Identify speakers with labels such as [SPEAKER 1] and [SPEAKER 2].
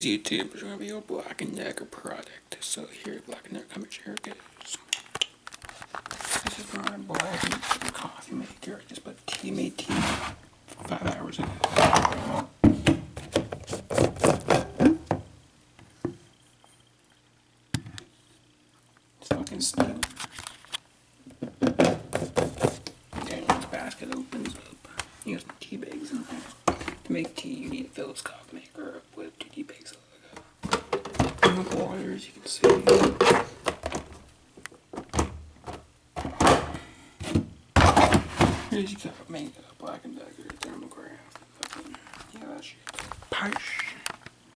[SPEAKER 1] YouTube is going to be a Black & Decker product. So here, Black & Decker, come here it goes. This is my Black & Decker coffee maker. I just put tea, made tea 5 hours ago. It's fucking steam. Then this basket opens up. You got some tea bags in there. To make tea, you need a Phillips coffee maker with 2 tea bags. The water, as you can see. Here's your cup of makeup, Black & Decker, thermograph. Yeah, that shit. Pish.